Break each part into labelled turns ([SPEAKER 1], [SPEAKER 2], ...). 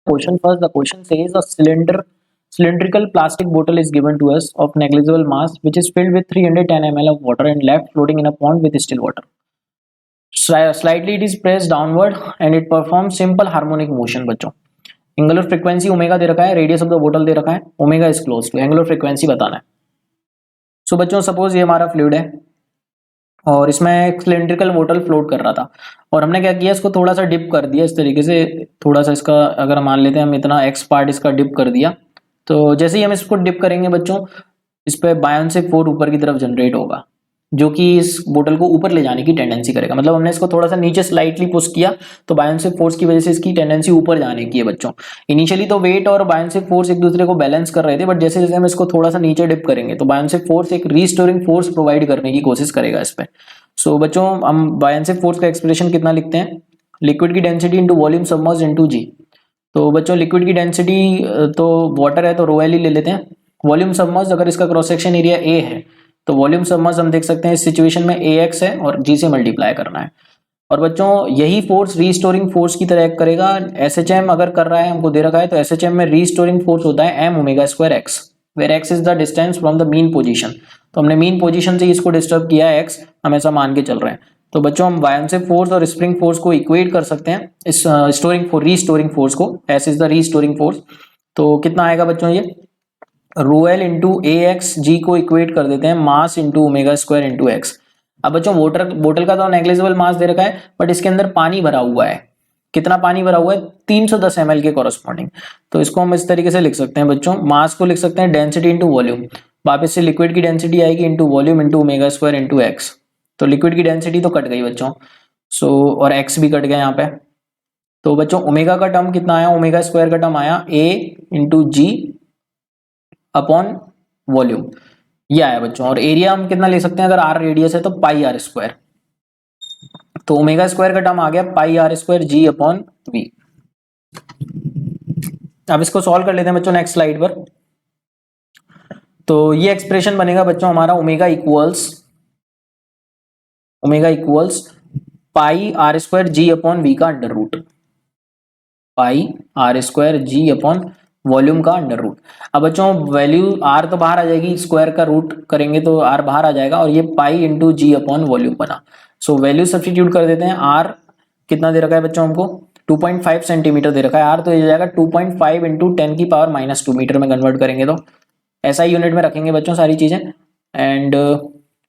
[SPEAKER 1] question. First, the question says a cylindrical plastic bottle is given to us of negligible mass, which is filled with 310 ml of water and left floating in a pond with still water. Slightly it is pressed downward and it performs simple harmonic motion. बच्चों angular frequency omega दे रखा है, radius of the बोतल दे रखा है, omega is close to, angular frequency बताना है. सो बच्चों सपोज ये हमारा फ्लूइड है और इसमें एक सिलिंड्रिकल बोतल फ्लोट कर रहा था और हमने क्या किया, इसको थोड़ा सा डिप कर दिया इस तरीके से. थोड़ा सा इसका अगर मान लेते हैं हम इतना एक्स पार्ट इसका डिप कर दिया, तो जैसे ही हम इसको डिप करेंगे बच्चों, इस पर बायोन्सिक फोर्स ऊपर की तरफ जनरेट होगा जो कि इस बोतल को ऊपर ले जाने की टेंडेंसी करेगा. मतलब हमने इसको थोड़ा सा नीचे स्लाइटली पुश किया तो बायोन्सिक फोर्स की वजह से इसकी टेंडेंसी ऊपर जाने की है बच्चों. इनिशियली तो वेट और बायोन्सिक फोर्स एक दूसरे को बैलेंस कर रहे थे, बट जैसे जैसे हम इसको थोड़ा सा नीचे डिप करेंगे तो बायोन्सिक फोर्स एक रीस्टोरिंग फोर्स प्रोवाइड करने की कोशिश करेगा इस पर. सो बच्चों हम बायोन्सिक फोर्स का एक्सप्रेशन कितना लिखते हैं, लिक्विड की density into volume submerged into G. तो बच्चों लिक्विड की डेंसिटी तो वाटर है तो रो एल ही ले लेते हैं. वॉल्यूम सबमर्ज्ड अगर इसका क्रॉस सेक्शन एरिया ए है तो वॉल्यूम सबमर्ज्ड हम देख सकते हैं इस सिचुएशन में ए एक्स है और जी से मल्टीप्लाई करना है. और बच्चों यही फोर्स रीस्टोरिंग फोर्स की तरह एक्ट करेगा. एसएचएम अगर कर रहा है, हमको दे रखा है, तो एसएचएम में रीस्टोरिंग फोर्स होता है M omega square X, where X is the distance from the mean position. तो हमने मीन पोजीशन से इसको डिस्टर्ब किया है एक्स, हम ऐसा मान के चल रहे हैं. तो बच्चों हम बायोन्सिक फोर्स और स्प्रिंग फोर्स को इक्वेट कर सकते हैं इस रीस्टोरिंग फोर्स को. S is the restoring force. तो कितना आएगा बच्चों, ये रो एल इंटू ए एक्स जी को इक्वेट कर देते हैं mass into omega square into x. अब बच्चों बोतल का तो नेग्लिजिबल मास दे रखा है, बट इसके अंदर पानी भरा हुआ है. कितना पानी भरा हुआ है, 310 ml के कॉरस्पॉन्डिंग. तो इसको हम इस तरीके से लिख सकते हैं बच्चों, मास को लिख सकते हैं डेंसिटी इंटू वॉल्यूम. वापस से लिक्विड की डेंसिटी आएगी into volume into omega square into x. तो लिक्विड की डेंसिटी तो कट गई बच्चों, सो और एक्स भी कट गया यहाँ पे. तो बच्चों ओमेगा का टर्म कितना आया, ओमेगा स्क्वायर का टर्म आया ए इंटू जी अपॉन वॉल्यूम, ये आया बच्चों. और एरिया हम कितना ले सकते हैं, अगर आर रेडियस है तो पाई आर स्क्वायर. तो ओमेगा स्क्वायर का टर्म आ गया pi R square G upon V. अब इसको सॉल्व कर लेते हैं बच्चों नेक्स्ट स्लाइड पर. तो ये एक्सप्रेशन बनेगा बच्चों हमारा omega equals pi R square G upon V का under root, pi R square G upon volume का अंडर रूट. अब बच्चों वैल्यू आर तो बाहर आ जाएगी, स्क्वायर का रूट करेंगे तो आर बाहर आ जाएगा और ये पाई इंटू जी अपॉन वॉल्यूम बना. सो वैल्यू सब्स्टिट्यूट कर देते हैं. आर कितना दे रखा है बच्चों हमको, 2.5 सेंटीमीटर दे रखा है आर, तो ये जाएगा 2.5 इंटू 10 की पावर -2 मीटर में कन्वर्ट करेंगे तो ऐसा ही यूनिट में रखेंगे बच्चों सारी चीजें. एंड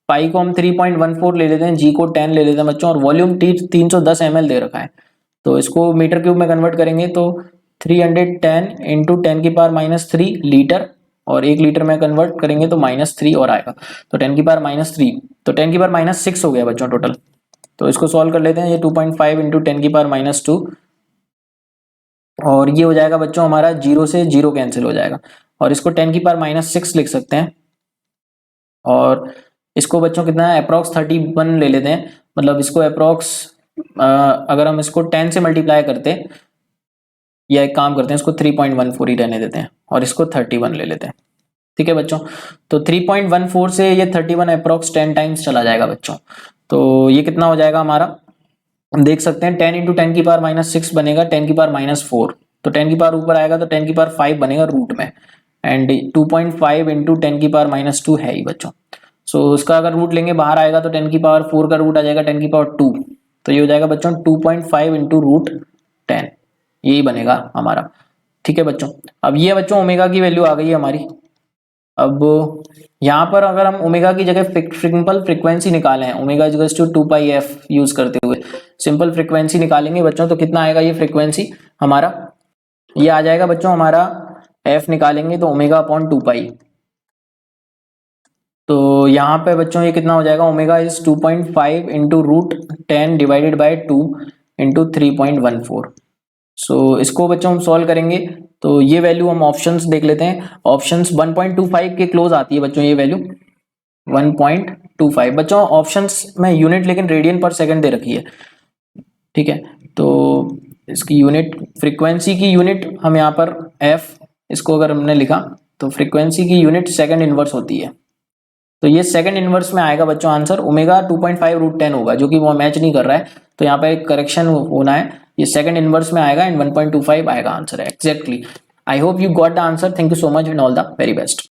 [SPEAKER 1] पाई को हम 3.14 ले लेते हैं, जी को 10 ले लेते हैं बच्चों, और वॉल्यूम 310 ml दे रखा है. तो इसको मीटर क्यूब में कन्वर्ट करेंगे तो 310 इंटू 10 की पावर -3 लीटर, और 1 लीटर में कन्वर्ट करेंगे तो -3 और आएगा, तो 10 की पावर -3, तो 10 की पावर -6 हो गया बच्चों टोटल. तो इसको सॉल्व कर लेते हैं. ये 2.5 इंटू 10 की पावर -2, और ये हो जाएगा बच्चों हमारा 0 से 0 कैंसिल हो जाएगा, और इसको 10 की पावर -6 लिख सकते हैं. और इसको बच्चों कितना है, अप्रॉक्स 31 ले लेते हैं. मतलब इसको अप्रॉक्स अगर हम इसको 10 से मल्टीप्लाई करते, या एक काम करते हैं इसको 3.14 ही रहने देते हैं और इसको 31 ले लेते हैं. ठीक है बच्चों, तो 3.14 से ये 31 अप्रॉक्स 10 टाइम्स चला जाएगा बच्चों. तो ये कितना हो जाएगा हमारा, हम देख सकते हैं 10 इंटू 10 की पावर -6 बनेगा 10 की पावर -4, तो 10 की पावर ऊपर आएगा तो 10 की पावर 5 बनेगा रूट में, एंड 2.5 इंटू 10 की पावर -2 है ही बच्चों. सो उसका अगर रूट लेंगे बाहर आएगा तो 10 की पावर 4 का रूट आ जाएगा 10 की पावर 2, तो ये हो जाएगा बच्चों 2.5 इंटू रूट 10, यही बनेगा हमारा. ठीक है बच्चों, अब ये बच्चों ओमेगा की वैल्यू आ गई है हमारी. अब यहाँ पर अगर हम ओमेगा की जगह सिंपल फ्रीक्वेंसी निकालें, omega equals to 2 pi F use करते हुए सिंपल फ्रीक्वेंसी निकालेंगे बच्चों, तो कितना आएगा ये फ्रीक्वेंसी हमारा, ये आ जाएगा बच्चों हमारा एफ निकालेंगे तो ओमेगा अपॉन 2 पाई. तो यहाँ पे बच्चों ये कितना हो जाएगा, omega is 2.5 into root 10 divided by 2 into 3.14. So इसको बच्चों हम सॉल्व करेंगे तो ये वैल्यू हम ऑप्शंस देख लेते हैं. ऑप्शंस 1.25 के क्लोज आती है बच्चों ये वैल्यू 1.25. बच्चों ऑप्शंस में यूनिट लेकिन रेडियन पर सेकंड दे रखी है. ठीक है, तो इसकी यूनिट फ्रीक्वेंसी की यूनिट हम यहाँ पर एफ, इसको अगर हमने लिखा तो फ्रीक्वेंसी की यूनिट सेकंड इनवर्स होती है. तो ये सेकंड इनवर्स में आएगा बच्चों आंसर, ओमेगा 2.5 रूट 10 होगा जो कि वो मैच नहीं कर रहा है, तो यहाँ पे एक करेक्शन होना है. ये सेकंड इनवर्स में आएगा एंड 1.25 आएगा answer exactly. I hope you got the answer. Thank you so much and all the very best.